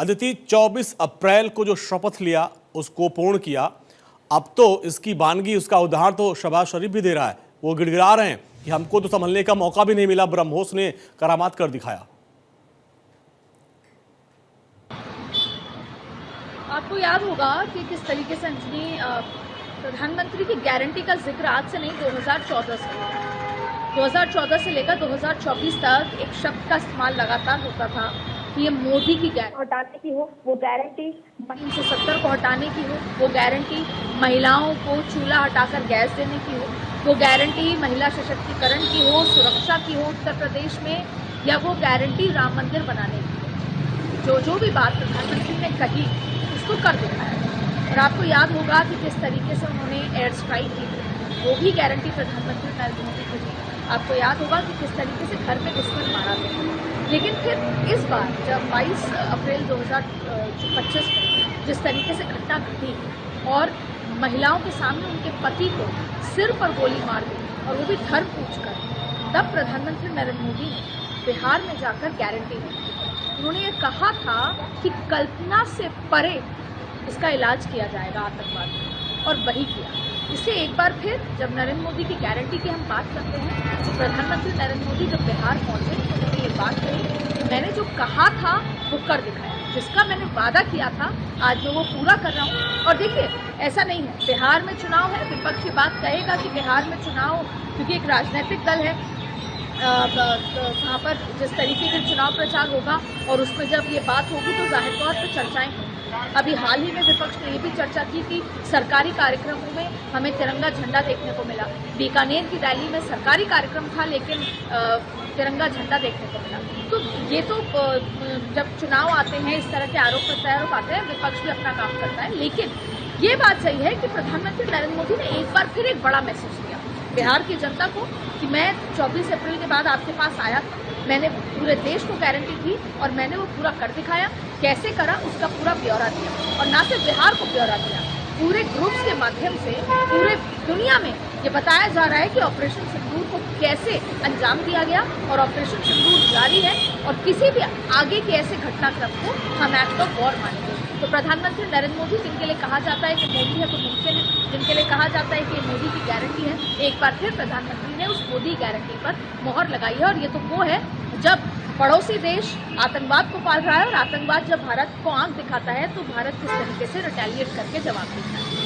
अदिति, 24 अप्रैल को जो शपथ लिया उसको पूर्ण किया। अब तो इसकी वानगी, उसका उदाहरण तो शहबाज शरीफ भी दे रहा है। वो गिड़गिड़ा रहे हैं कि हमको तो संभलने का मौका भी नहीं मिला, ब्रह्मोस ने करामात कर दिखाया। आपको याद होगा कि किस तरीके से अंजलि प्रधानमंत्री की गारंटी का जिक्र आज से नहीं 2014 से लेकर 2024 तक एक शब्द का इस्तेमाल लगातार होता था कि ये मोदी की गारंटी हटाने की हो, वो गारंटी 370 को हटाने की हो, वो गारंटी महिलाओं को चूल्हा हटाकर गैस देने की हो, वो गारंटी महिला सशक्तिकरण की हो, सुरक्षा की हो उत्तर प्रदेश में, या वो गारंटी राम मंदिर बनाने की। जो भी बात प्रधानमंत्री ने कही उसको कर दिखाया। और आपको याद होगा कि किस तरीके से उन्होंने एयर स्ट्राइक की थी, वो भी गारंटी प्रधानमंत्री नरेंद्र मोदी की थी। आपको याद होगा कि किस तरीके से घर में दुश्मन मारा गया। लेकिन फिर इस बार जब 22 अप्रैल 2025 को जिस तरीके से घटना घटी और महिलाओं के सामने उनके पति को सिर पर गोली मार दी, और वो भी धर्म पूछकर, तब प्रधानमंत्री नरेंद्र मोदी ने बिहार में जाकर गारंटी दी। उन्होंने ये कहा था कि कल्पना से परे इसका इलाज किया जाएगा आतंकवाद में, और वही किया। इसलिए एक बार फिर जब नरेंद्र मोदी की गारंटी की हम बात करते हैं तो प्रधानमंत्री नरेंद्र मोदी जब बिहार पहुंचे तो उन्होंने ये बात कही कि मैंने जो कहा था वो कर दिखाया, जिसका मैंने वादा किया था आज मैं वो पूरा कर रहा हूँ। और देखिए, ऐसा नहीं है बिहार में चुनाव है, विपक्ष की बात कहेगा कि बिहार में चुनाव, क्योंकि एक राजनीतिक दल है वहाँ पर जिस तरीके के चुनाव प्रचार होगा और उसमें जब ये बात होगी तो जाहिर तौर पर चर्चाएं होंगी। अभी हाल ही में विपक्ष ने ये भी चर्चा की कि सरकारी कार्यक्रमों में हमें तिरंगा झंडा देखने को मिला। बीकानेर की रैली में सरकारी कार्यक्रम था लेकिन तिरंगा झंडा देखने को मिला। तो ये तो जब चुनाव आते हैं इस तरह के आरोप प्रत्यारोप आते हैं, विपक्ष भी अपना काम करता है। लेकिन ये बात सही है कि प्रधानमंत्री नरेंद्र मोदी ने एक बार फिर एक बड़ा मैसेज दिया बिहार की जनता को कि मैं 24 अप्रैल के बाद आपके पास आया था, मैंने पूरे देश को गारंटी दी और मैंने वो पूरा कर दिखाया। कैसे करा उसका पूरा ब्यौरा दिया, और ना सिर्फ बिहार को ब्यौरा दिया, पूरे ग्रुप्स के माध्यम से पूरे दुनिया में ये बताया जा रहा है कि ऑपरेशन सिंदूर को कैसे अंजाम दिया गया, और ऑपरेशन सिंदूर जारी है, और किसी भी आगे के ऐसे घटनाक्रम को हम एक्ट ऑफ वॉर मानेंगे। तो प्रधानमंत्री नरेंद्र मोदी, जिनके लिए कहा जाता है कि मोदी है तो मुमकिन है, जिनके लिए कहा जाता है कि मोदी की गारंटी है, एक बार फिर प्रधानमंत्री ने उस मोदी गारंटी पर मोहर लगाई है। और ये तो वो है जब पड़ोसी देश आतंकवाद को पाल रहा है, और आतंकवाद जब भारत को आंख दिखाता है तो भारत किस तरीके से रिटेलिएट करके जवाब देता है।